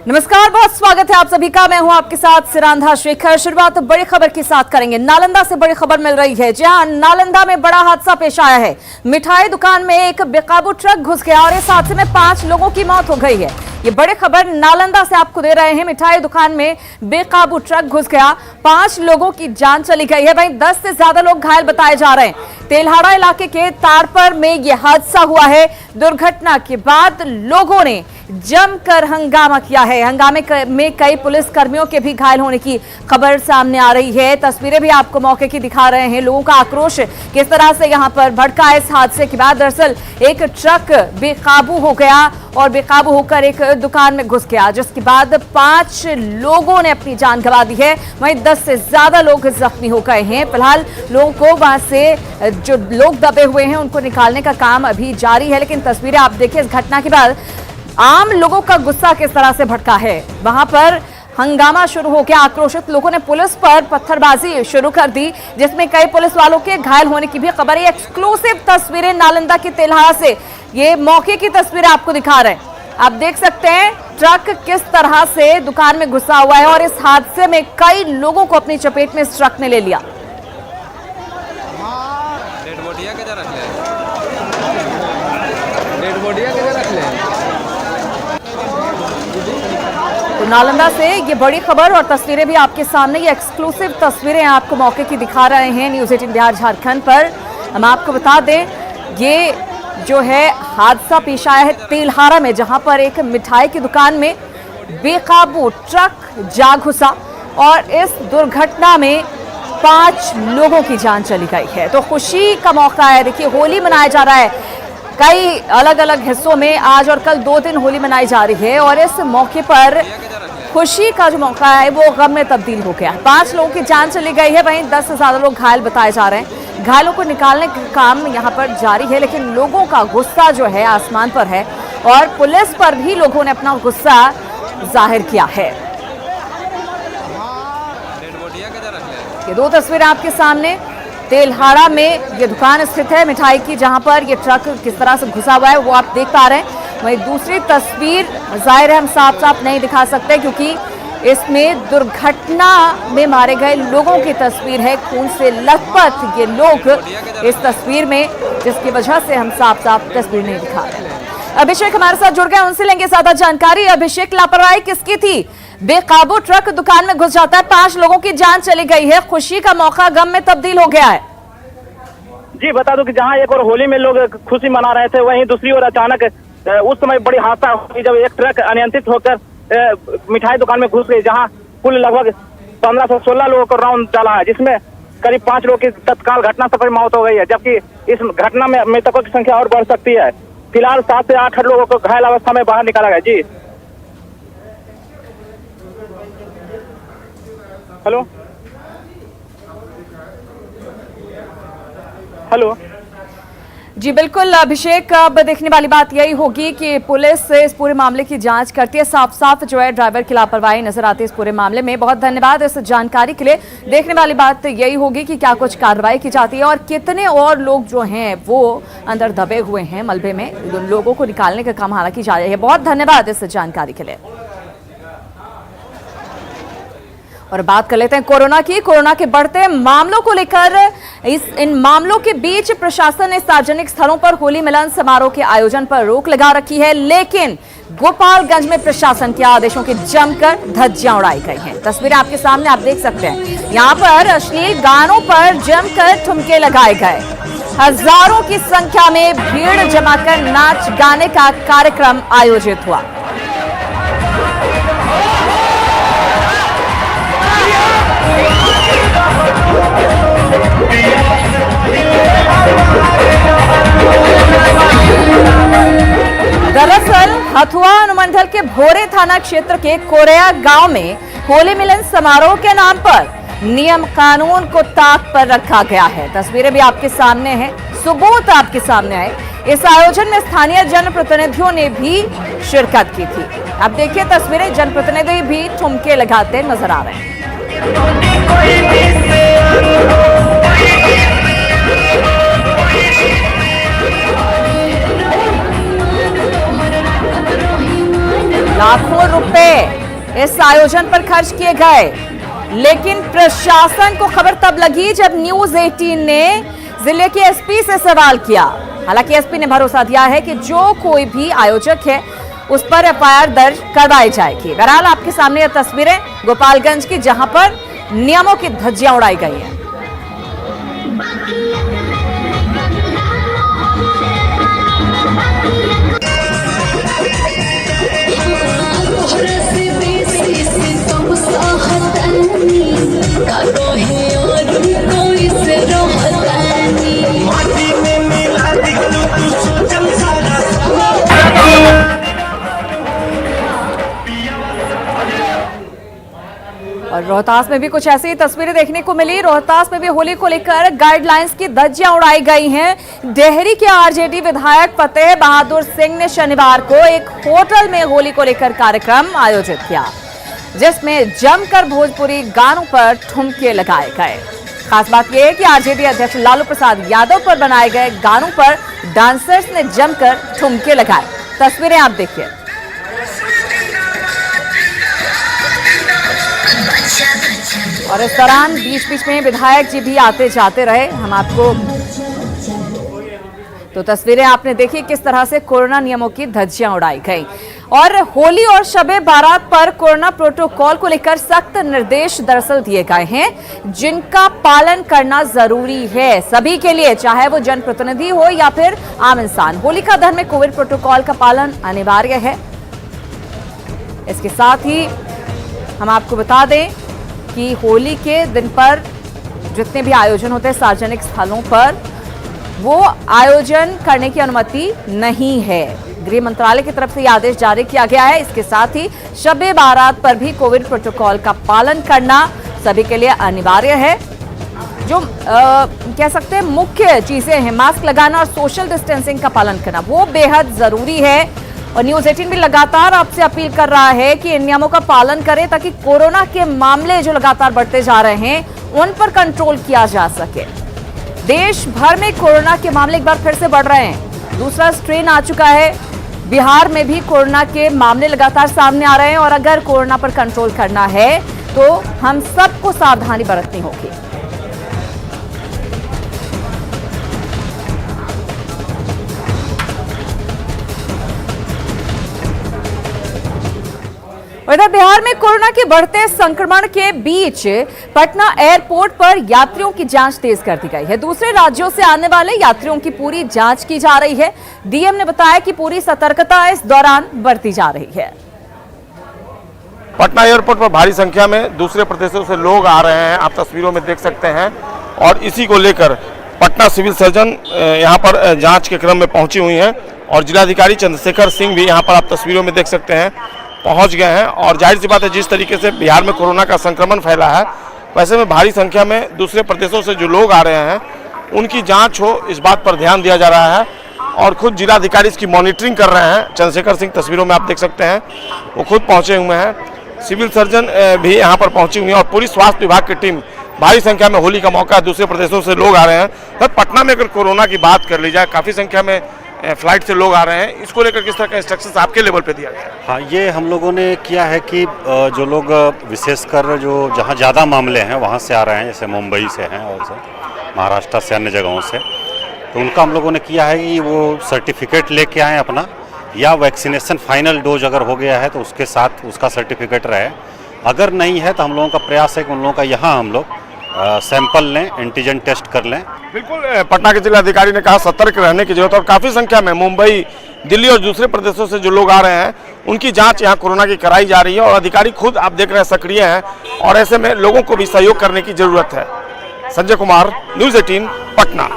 नमस्कार, बहुत स्वागत है आप सभी का। मैं हूं आपके साथ सिरांधा शेखर। शुरुआत बड़ी खबर के साथ करेंगे। नालंदा से बड़ी खबर मिल रही है। जहां नालंदा में बड़ा हादसा पेश आया है। मिठाई दुकान में एक बेकाबू ट्रक घुस गया और इस हादसे में 5 लोगों की मौत हो गई है। ये बड़ी खबर नालंदा से आपको दे रहे हैं। मिठाई दुकान में बेकाबू ट्रक घुस गया, 5 लोगों की जान चली गई है। वहीं 10 से ज्यादा लोग घायल बताए जा रहे हैं। तेल्हाड़ा इलाके के ताड़पर में यह हादसा हुआ है। दुर्घटना के बाद लोगों ने जमकर हंगामा किया है। हंगामे में कई पुलिस कर्मियों के भी घायल होने की खबर सामने आ रही है। तस्वीरें भी आपको मौके की दिखा रहे हैं। लोगों का आक्रोश किस तरह से यहां पर भड़का इस हादसे के बाद। दरअसल एक ट्रक बेकाबू हो गया और बेकाबू होकर एक दुकान में घुस गया, जिसके बाद 5 लोगों ने अपनी जान गंवा दी है। वहीं 10 से ज्यादा लोग जख्मी हो गए हैं। फिलहाल लोगों को वहां से जो लोग दबे हुए हैं उनको निकालने का काम अभी जारी है। लेकिन तस्वीरें आप देखिए इस घटना के बाद आम लोगों का गुस्सा किस तरह से भड़का है। वहां पर हंगामा शुरू हो गया। आक्रोशित लोगों ने पुलिस पर पत्थरबाजी शुरू कर दी, जिसमें कई पुलिस वालों के घायल होने की भी खबर है। एक्सक्लूसिव तस्वीरें नालंदा के तेल्हाड़ा से, ये मौके की तस्वीरें आपको दिखा रहे हैं। आप देख सकते हैं ट्रक किस तरह से दुकान में घुसा हुआ है और इस हादसे में कई लोगों को अपनी चपेट में इस ट्रक ने ले लिया। तो नालंदा से ये बड़ी खबर और तस्वीरें भी आपके सामने, ये एक्सक्लूसिव तस्वीरें आपको मौके की दिखा रहे हैं न्यूज़ 18 बिहार झारखंड पर। हम आपको बता दें ये जो है हादसा पेश आया है तेल्हाड़ा में, जहां पर एक मिठाई की दुकान में बेकाबू ट्रक जा घुसा और इस दुर्घटना में 5 लोगों की जान चली गई है। तो खुशी का मौका है। देखिए होली मनाया जा रहा है, कई अलग अलग हिस्सों में आज और कल 2 दिन होली मनाई जा रही है और इस मौके पर खुशी का जो मौका है वो गम में तब्दील हो गया। 5 लोगों की जान चली गई है। वहीं 10 से ज्यादा लोग घायल बताए जा रहे हैं। घायलों को निकालने का काम यहां पर जारी है, लेकिन लोगों का गुस्सा जो है आसमान पर है और पुलिस पर भी लोगों ने अपना गुस्सा जाहिर किया है। ये 2 तस्वीरें आपके सामने। तेल्हाड़ा में ये दुकान स्थित है मिठाई की, जहां पर ये ट्रक किस तरह से घुसा हुआ है वो आप देख पा रहे हैं। वहीं दूसरी तस्वीर जाहिर है हम साफ साफ नहीं दिखा सकते, क्योंकि इसमें दुर्घटना में मारे गए लोगों की तस्वीर है। खून से लथपथ ये लोग इस तस्वीर में, जिसकी वजह से हम साफ साफ तस्वीर नहीं दिखा रहे। अभिषेक हमारे साथ जुड़ गए, उनसे लेंगे ज्यादा जानकारी। अभिषेक, लापरवाही किसकी थी? बेकाबू ट्रक दुकान में घुस जाता है, 5 लोगों की जान चली गई है। खुशी का मौका गम में तब्दील हो गया है। जी बता दूं कि जहां एक और होली में लोग खुशी मना रहे थे, वहीं दूसरी ओर अचानक उस समय बड़ी हादसा हुई जब एक ट्रक अनियंत्रित होकर मिठाई दुकान में घुस गई, जहां कुल लगभग 15 से 16 लोगों को राउंड डाला है, जिसमें करीब 5 लोगों की तत्काल घटना स्थल पर मौत हो गई है, जबकि इस घटना में मृतकों की संख्या और बढ़ सकती है। फिलहाल 7 से 8 लोगों को घायल अवस्था में बाहर निकाला गया। जी हेलो हेलो जी बिल्कुल अभिषेक, अब देखने वाली बात यही होगी कि पुलिस इस पूरे मामले की जांच करती है। साफ साफ जो है ड्राइवर की लापरवाही नजर आती है इस पूरे मामले में। बहुत धन्यवाद इस जानकारी के लिए। देखने वाली बात यही होगी कि क्या कुछ कार्रवाई की जाती है और कितने और लोग जो हैं वो अंदर दबे हुए हैं मलबे में, लोगों को निकालने का काम हालांकि जारी है। बहुत धन्यवाद इस जानकारी के लिए। और बात कर लेते हैं कोरोना की। कोरोना के बढ़ते मामलों को लेकर इन मामलों के बीच प्रशासन ने सार्वजनिक स्थलों पर होली मिलन समारोह के आयोजन पर रोक लगा रखी है, लेकिन गोपालगंज में प्रशासन के आदेशों की जमकर धज्जियां उड़ाई गई हैं। तस्वीरें आपके सामने आप देख सकते हैं। यहां पर अश्लील गानों पर जमकर ठुमके लगाए गए। हजारों की संख्या में भीड़ जमाकर नाच गाने का कार्यक्रम आयोजित हुआ। दरअसल हथुआ अनुमंडल के भोरे थाना क्षेत्र के कोरेया गांव में होली मिलन समारोह के नाम पर नियम कानून को ताक पर रखा गया है। तस्वीरें भी आपके सामने हैं, सबूत आपके सामने आए। इस आयोजन में स्थानीय जनप्रतिनिधियों ने भी शिरकत की थी। आप देखिए तस्वीरें, जनप्रतिनिधि भी ठुमके लगाते नजर आ रहे हैं। लाखों रुपए इस आयोजन पर खर्च किए गए, लेकिन प्रशासन को खबर तब लगी जब न्यूज 18 ने जिले के एसपी से सवाल किया। हालांकि एसपी ने भरोसा दिया है कि जो कोई भी आयोजक है उस पर एफआईआर दर्ज करवाई जाएगी। बहरहाल आपके सामने ये तस्वीरें गोपालगंज की, जहां पर नियमों की धज्जियां उड़ाई गई हैं। और रोहतास में भी कुछ ऐसी तस्वीरें देखने को मिली। रोहतास में भी होली को लेकर गाइडलाइंस की धज्जियां उड़ाई गई हैं। डेहरी के आरजेडी विधायक फतेह बहादुर सिंह ने शनिवार को एक होटल में होली को लेकर कार्यक्रम आयोजित किया, जिसमें जमकर भोजपुरी गानों पर ठुमके लगाए गए। खास बात यह है कि आरजेडी अध्यक्ष लालू प्रसाद यादव पर बनाए गए गानों पर डांसर्स ने जमकर ठुमके लगाए। तस्वीरें आप देखिए। और इस दौरान बीच बीच में विधायक जी भी आते जाते रहे। हम आपको तो तस्वीरें आपने देखी किस तरह से कोरोना नियमों की धज्जियां उड़ाई गई। और होली और शबे बारात पर कोरोना प्रोटोकॉल को लेकर सख्त निर्देश दरअसल दिए गए हैं, जिनका पालन करना जरूरी है सभी के लिए, चाहे वो जनप्रतिनिधि हो या फिर आम इंसान। होलिका दहन में कोविड प्रोटोकॉल का पालन अनिवार्य है। इसके साथ ही हम आपको बता दें कि होली के दिन पर जितने भी आयोजन होते हैं सार्वजनिक स्थलों पर, वो आयोजन करने की अनुमति नहीं है। गृह मंत्रालय की तरफ से यह आदेश जारी किया गया है। इसके साथ ही शबे बारात पर भी कोविड प्रोटोकॉल का पालन करना सभी के लिए अनिवार्य है। जो कह सकते हैं मुख्य चीजें हैं, मास्क लगाना और सोशल डिस्टेंसिंग का पालन करना, वो बेहद जरूरी है। और न्यूज 18 भी लगातार आपसे अपील कर रहा है कि इन नियमों का पालन करें, ताकि कोरोना के मामले जो लगातार बढ़ते जा रहे हैं उन पर कंट्रोल किया जा सके। देश भर में कोरोना के मामले एक बार फिर से बढ़ रहे हैं। दूसरा स्ट्रेन आ चुका है। बिहार में भी कोरोना के मामले लगातार सामने आ रहे हैं और अगर कोरोना पर कंट्रोल करना है तो हम सबको सावधानी बरतनी होगी। इधर बिहार में कोरोना के बढ़ते संक्रमण के बीच पटना एयरपोर्ट पर यात्रियों की जांच तेज कर दी गई है। दूसरे राज्यों से आने वाले यात्रियों की पूरी जांच की जा रही है। डीएम ने बताया कि पूरी सतर्कता इस दौरान बरती जा रही है। पटना एयरपोर्ट पर भारी संख्या में दूसरे प्रदेशों से लोग आ रहे हैं, आप तस्वीरों में देख सकते हैं। और इसी को लेकर पटना सिविल सर्जन यहाँ पर जाँच के क्रम में पहुंची हुई हैं और जिलाधिकारी चंद्रशेखर सिंह भी यहाँ पर आप तस्वीरों में देख सकते हैं पहुंच गए हैं। और जाहिर सी बात है, जिस तरीके से बिहार में कोरोना का संक्रमण फैला है, वैसे में भारी संख्या में दूसरे प्रदेशों से जो लोग आ रहे हैं उनकी जांच हो, इस बात पर ध्यान दिया जा रहा है। और खुद जिलाधिकारी इसकी मॉनिटरिंग कर रहे हैं। चंद्रशेखर सिंह तस्वीरों में आप देख सकते हैं, वो खुद पहुंचे हुए हैं। सिविल सर्जन भी यहाँ पर पहुंची हुई है और पूरी स्वास्थ्य विभाग की टीम, भारी संख्या में होली का मौका, दूसरे प्रदेशों से लोग आ रहे हैं। तो पटना में अगर कोरोना की बात कर ली जाए, काफ़ी संख्या में फ्लाइट से लोग आ रहे हैं, इसको लेकर किस तरह का इंस्ट्रक्शंस आपके लेवल पे दिया गया है? हाँ, ये हम लोगों ने किया है कि जो लोग विशेषकर जो जहाँ ज़्यादा मामले हैं वहाँ से आ रहे हैं, जैसे मुंबई से हैं और से महाराष्ट्र से, अन्य जगहों से, तो उनका हम लोगों ने किया है कि वो सर्टिफिकेट लेके आएँ अपना, या वैक्सीनेशन फाइनल डोज अगर हो गया है तो उसके साथ उसका सर्टिफिकेट रहे। अगर नहीं है तो हम लोगों का प्रयास है कि उन लोगों का यहाँ हम लोग सैंपल लें, एंटीजन टेस्ट कर लें। बिल्कुल, पटना के जिलाधिकारी ने कहा सतर्क रहने की जरूरत है और काफ़ी संख्या में मुंबई, दिल्ली और दूसरे प्रदेशों से जो लोग आ रहे हैं उनकी जांच यहाँ कोरोना की कराई जा रही है। और अधिकारी खुद आप देख रहे हैं सक्रिय हैं और ऐसे में लोगों को भी सहयोग करने की जरूरत है। संजय कुमार, न्यूज़ 18 पटना।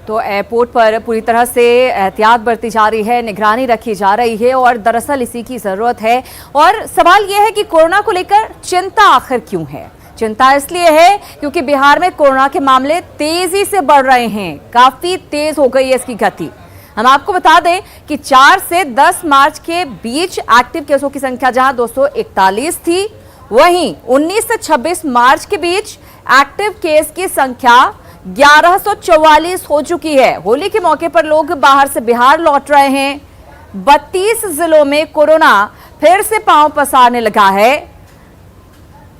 तो एयरपोर्ट पर पूरी तरह से एहतियात बरती जा रही है, निगरानी रखी जा रही है और दरअसल इसी की जरूरत है। और सवाल यह है कि कोरोना को लेकर चिंता आखिर क्यों है? चिंता इसलिए है क्योंकि बिहार में कोरोना के मामले तेजी से बढ़ रहे हैं, काफी तेज हो गई है इसकी गति। हम आपको बता दें कि 4 से 10 मार्च के बीच एक्टिव केसों की संख्या जहां 241 थी, वहीं 19 से 26 मार्च के बीच एक्टिव केस की संख्या 1144 हो चुकी है। होली के मौके पर लोग बाहर से बिहार लौट रहे हैं। 32 जिलों में कोरोना फिर से पांव पसारने लगा है।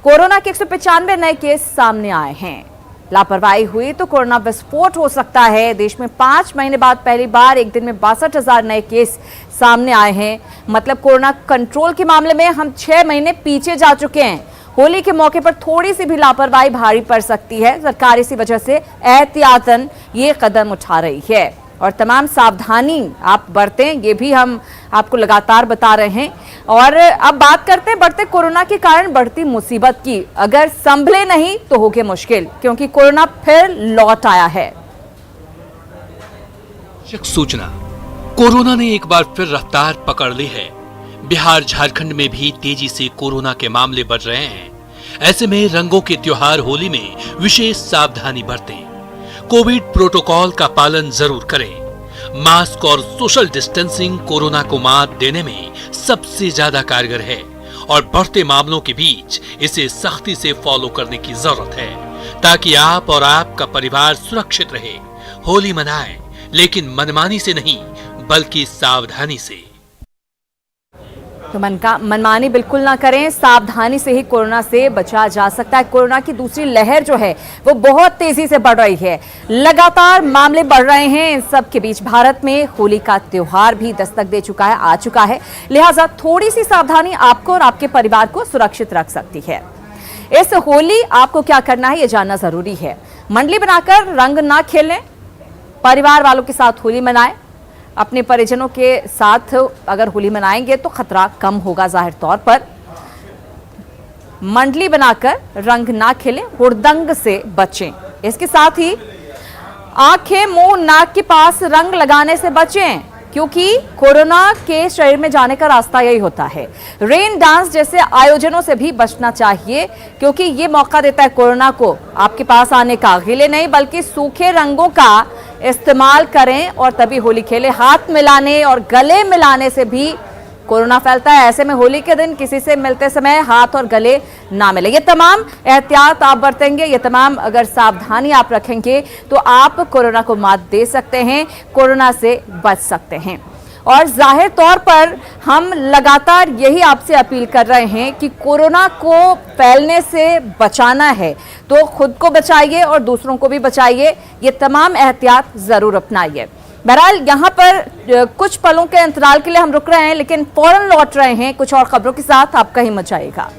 कोरोना के 195 नए केस सामने आए हैं। लापरवाही हुई तो कोरोना विस्फोट हो सकता है। देश में 5 महीने बाद पहली बार एक दिन में 62,000 नए केस सामने आए हैं। मतलब कोरोना कंट्रोल के मामले में हम 6 महीने पीछे जा चुके हैं। होली के मौके पर थोड़ी सी भी लापरवाही भारी पड़ सकती है। सरकार इसी वजह से एहतियातन ये कदम उठा रही है और तमाम सावधानी आप बरतें, ये भी हम आपको लगातार बता रहे हैं। और अब बात करते हैं बढ़ते कोरोना के कारण बढ़ती मुसीबत की। अगर संभले नहीं तो होगी मुश्किल, क्योंकि कोरोना फिर लौट आया है। सूचना, कोरोना ने एक बार फिर रफ्तार पकड़ ली है। बिहार झारखंड में भी तेजी से कोरोना के मामले बढ़ रहे हैं। ऐसे में रंगों के त्योहार होली में विशेष सावधानी बरतें। कोविड प्रोटोकॉल का पालन जरूर करें। मास्क और सोशल डिस्टेंसिंग कोरोना को मात देने में सबसे ज्यादा कारगर है और बढ़ते मामलों के बीच इसे सख्ती से फॉलो करने की जरूरत है, ताकि आप और आपका परिवार सुरक्षित रहे। होली मनाएं, लेकिन मनमानी से नहीं, बल्कि सावधानी से। तो मनमानी बिल्कुल ना करें, सावधानी से ही कोरोना से बचा जा सकता है। कोरोना की दूसरी लहर जो है वो बहुत तेजी से बढ़ रही है। लगातार मामले बढ़ रहे हैं। इन सब के बीच भारत में होली का त्योहार भी दस्तक दे चुका है, आ चुका है। लिहाजा थोड़ी सी सावधानी आपको और आपके परिवार को सुरक्षित रख सकती है। इस होली आपको क्या करना है ये जानना जरूरी है। मंडली बनाकर रंग ना खेलें, परिवार वालों के साथ होली मनाएं। अपने परिजनों के साथ अगर होली मनाएंगे तो खतरा कम होगा। जाहिर तौर पर मंडली बनाकर रंग ना खेलें, हुड़दंग से बचें। इसके साथ ही आंखें, मुंह, नाक के पास रंग लगाने से बचें, क्योंकि कोरोना के शरीर में जाने का रास्ता यही होता है। रेन डांस जैसे आयोजनों से भी बचना चाहिए, क्योंकि ये मौका देता है कोरोना को आपके पास आने का। गीले नहीं बल्कि सूखे रंगों का इस्तेमाल करें और तभी होली खेलें। हाथ मिलाने और गले मिलाने से भी कोरोना फैलता है। ऐसे में होली के दिन किसी से मिलते समय हाथ और गले ना मिले। ये तमाम एहतियात आप बरतेंगे, ये तमाम अगर सावधानी आप रखेंगे तो आप कोरोना को मात दे सकते हैं, कोरोना से बच सकते हैं। और जाहिर तौर पर हम लगातार यही आपसे अपील कर रहे हैं कि कोरोना को फैलने से बचाना है तो खुद को बचाइए और दूसरों को भी बचाइए। ये तमाम एहतियात जरूर अपनाइए। बहरहाल यहाँ पर कुछ पलों के अंतराल के लिए हम रुक रहे हैं, लेकिन फौरन लौट रहे हैं कुछ और खबरों के साथ। आप कहीं मत जाइएगा।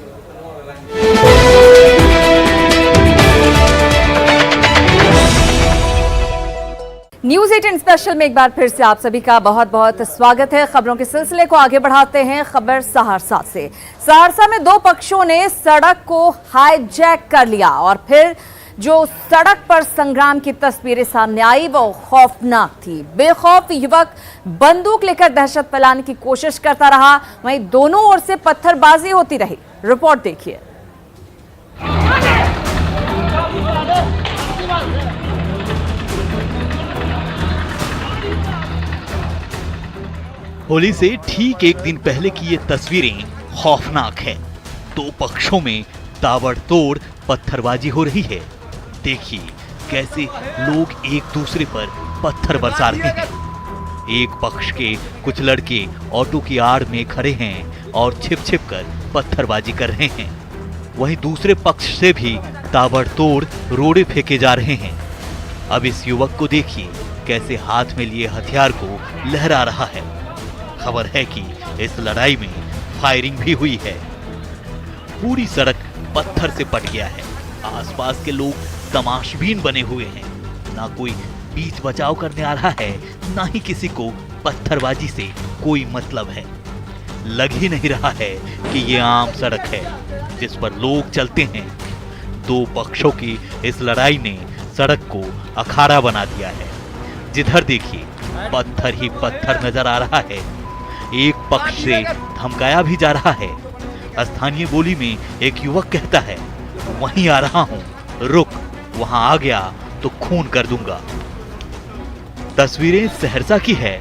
न्यूज़ 18 स्पेशल में एक बार फिर से आप सभी का बहुत बहुत स्वागत है। खबरों के सिलसिले को आगे बढ़ाते हैं। खबर सहरसा से। सहरसा में 2 पक्षों ने सड़क को हाईजैक कर लिया और फिर जो सड़क पर संग्राम की तस्वीरें सामने आई वो खौफनाक थी। बेखौफ युवक बंदूक लेकर दहशत फैलाने की कोशिश करता रहा, वहीं दोनों ओर से पत्थरबाजी होती रही। रिपोर्ट देखिए। होली से ठीक एक दिन पहले की ये तस्वीरें खौफनाक है। 2 पक्षों में ताबड़तोड़ पत्थरबाजी हो रही है। देखिए कैसे लोग एक दूसरे पर पत्थर बरसा रहे हैं। एक पक्ष के कुछ लड़के ऑटो की आड़ में खड़े हैं और छिप छिप कर पत्थरबाजी कर रहे हैं। वहीं दूसरे पक्ष से भी ताबड़तोड़ रोड़े फेंके जा रहे हैं। अब इस युवक को देखिए कैसे हाथ में लिए हथियार को लहरा रहा है। खबर है कि इस लड़ाई में फायरिंग भी हुई है। पूरी सड़क पत्थर से पट गया है। आसपास के लोग तमाशबीन बने हुए हैं। ना कोई बीच बचाव करने आ रहा है, ना ही किसी को पत्थरबाजी से कोई मतलब है। लग ही नहीं रहा है कि ये आम सड़क है जिस पर लोग चलते हैं। 2 पक्षों की इस लड़ाई ने सड़क को अखाड़ा बना दिया है। जिधर देखिए पत्थर ही पत्थर नजर आ रहा है। एक पक्ष से धमकाया भी जा रहा है। स्थानीय बोली में एक युवक कहता है, वहीं आ रहा हूं, रुक, वहां आ गया तो खून कर दूंगा। तस्वीरें सहरसा की है।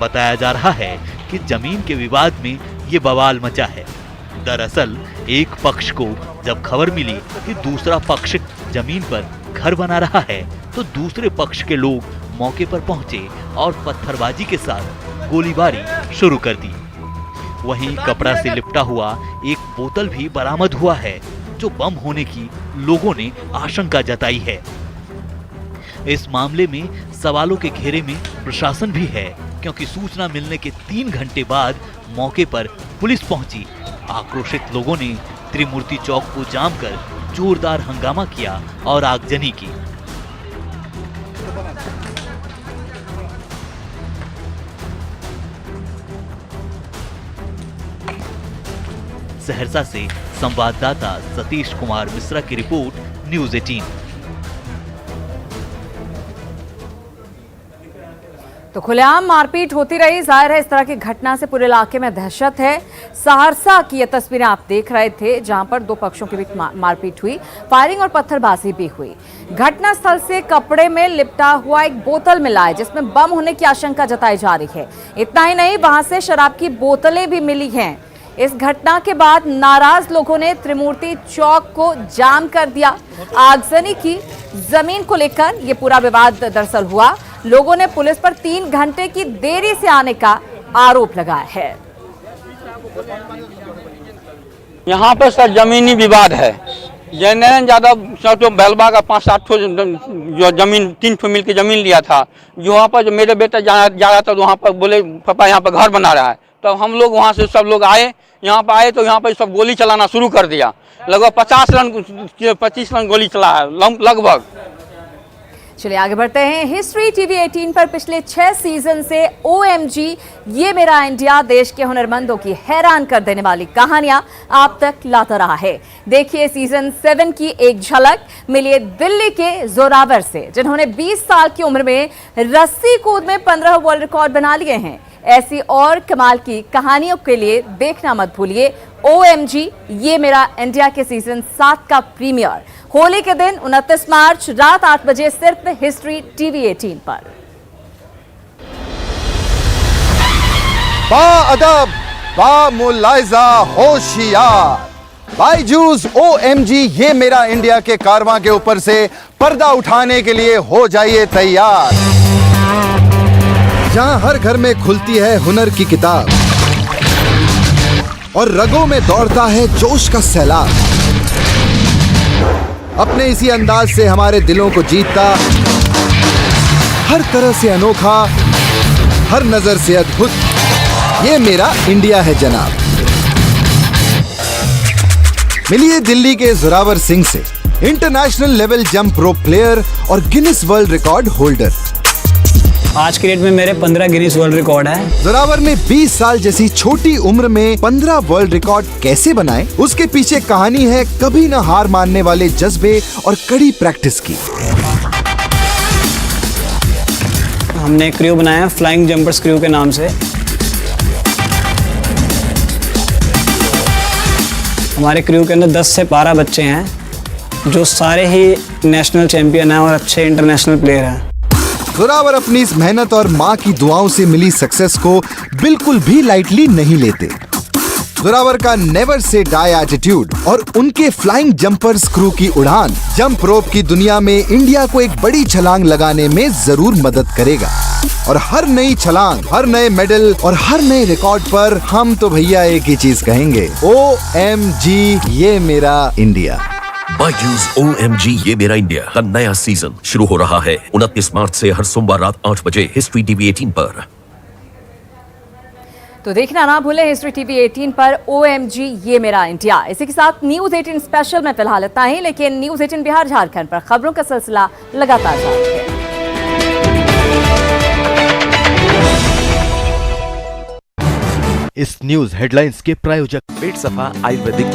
बताया जा रहा है कि जमीन के विवाद में ये बवाल मचा है। दरअसल एक पक्ष को जब खबर मिली कि दूसरा पक्ष जमीन पर घर बना रहा है तो दूसरे पक्ष के लोग मौके पर पहुंचे और पत्थरबाजी के साथ गोलीबारी शुरू कर दी। वहीं कपड़ा से लिपटा हुआ एक बोतल भी बरामद हुआ है, जो बम होने की लोगों ने आशंका जताई है। इस मामले में सवालों के घेरे में प्रशासन भी है, क्योंकि सूचना मिलने के 3 घंटे बाद मौके पर पुलिस पहुंची। आक्रोशित लोगों ने त्रिमूर्ति चौक को जाम कर जोरदार हंगामा किया और आगजनी की। सहरसा से संवाददाता सतीश कुमार मिश्रा की रिपोर्ट, न्यूज़ 18। तो खुलेआम मारपीट होती रही। जाहिर है इस तरह की घटना से पूरे इलाके में दहशत है। सहरसा की ये तस्वीरें आप देख रहे थे, जहां पर 2 पक्षों के बीच मारपीट हुई, फायरिंग और पत्थरबाजी भी हुई। घटनास्थल से कपड़े में लिपटा हुआ एक बोतल मिला है, जिसमें बम होने की आशंका जताई जा रही है। इतना ही नहीं, वहां से शराब की बोतलें भी मिली हैं। इस घटना के बाद नाराज लोगों ने त्रिमूर्ति चौक को जाम कर दिया। आगजनी की जमीन को लेकर यह पूरा विवाद दरअसल हुआ। लोगों ने पुलिस पर 3 घंटे की देरी से आने का आरोप लगाया है। यहाँ पर सर जमीनी विवाद है। जयनारायण यादव तो बेलबा का 5-7 जो जमीन 3 ठो मिल की जमीन लिया था, जो वहाँ पर जो मेरे बेटा जा रहा था, वहाँ पर बोले पापा यहाँ पर घर बना रहा है। तो हम लोग वहाँ से सब लोग आए, यहाँ पर आए तो यहाँ पर सब गोली चलाना शुरू कर दिया। लगभग 25 रन गोली चला है लगभग। चलिए आगे बढ़ते हैं। हिस्ट्री टीवी 18 पर पिछले 6 सीजन से OMG ये मेरा इंडिया देश के हुनरमंदों की हैरान कर देने वाली कहानियां आप तक लाता रहा है। देखिए सीजन 7 की एक झलक मिली दिल्ली के जोरावर से, जिन्होंने 20 साल की उम्र में रस्सी कूद में 15 वर्ल्ड रिकॉर्ड बना लिए हैं। ऐसी और कमाल की कहानियों के लिए देखना मत भूलिए OMG ये मेरा इंडिया के सीजन 7 का प्रीमियर होली के दिन 29 मार्च रात 8 बजे सिर्फ हिस्ट्री टीवी 18 पर। बाअदब, बामुलाइजा, होशियार, बायजूस OMG ये मेरा इंडिया के कारवां के ऊपर से पर्दा उठाने के लिए हो जाइए तैयार। जहां हर घर में खुलती है हुनर की किताब और रगों में दौड़ता है जोश का सैलाब। अपने इसी अंदाज से हमारे दिलों को जीतता, हर तरह से अनोखा, हर नजर से अद्भुत, ये मेरा इंडिया है जनाब। मिलिए दिल्ली के जोरावर सिंह से, international level jump rope player और गिनीज वर्ल्ड रिकॉर्ड होल्डर। आज की डेट में मेरे 15 गिनीज वर्ल्ड रिकॉर्ड है। जोरावर ने 20 साल जैसी छोटी उम्र में 15 वर्ल्ड रिकॉर्ड कैसे बनाए, उसके पीछे कहानी है कभी न हार मानने वाले जज्बे और कड़ी प्रैक्टिस की। हमने एक क्रू बनाया फ्लाइंग जंपर्स क्रू के नाम से। हमारे क्रू के अंदर 10 से 12 बच्चे हैं, जो सारे ही नेशनल चैंपियन हैं और अच्छे इंटरनेशनल प्लेयर हैं। जोरावर अपनी इस मेहनत और माँ की दुआओं से मिली सक्सेस को बिल्कुल भी लाइटली नहीं लेते। जोरावर का नेवर से डाई एटीट्यूड और उनके फ्लाइंग जंपर्स क्रू की उड़ान जंप रोप की दुनिया में इंडिया को एक बड़ी छलांग लगाने में जरूर मदद करेगा। और हर नई छलांग, हर नए मेडल और हर नए रिकॉर्ड पर हम तो भैया एक ही चीज कहेंगे, OMG ये मेरा इंडिया। बायजूस OMG ये मेरा इंडिया का नया सीजन शुरू हो रहा है 29 मार्च से हर सोमवार रात 8 बजे हिस्ट्री टीवी 18 पर। तो देखना ना भूलें हिस्ट्री टीवी 18 पर OMG ये मेरा इंडिया। इसी के साथ न्यूज़ 18 स्पेशल में फिलहाल इतना ही, लेकिन न्यूज़ 18 बिहार झारखंड पर खबरों का सिलसिला लगातार जारी है। इस न्यूज हेडलाइंस के प्रायोजक पेट सफा आयुर्वेदिक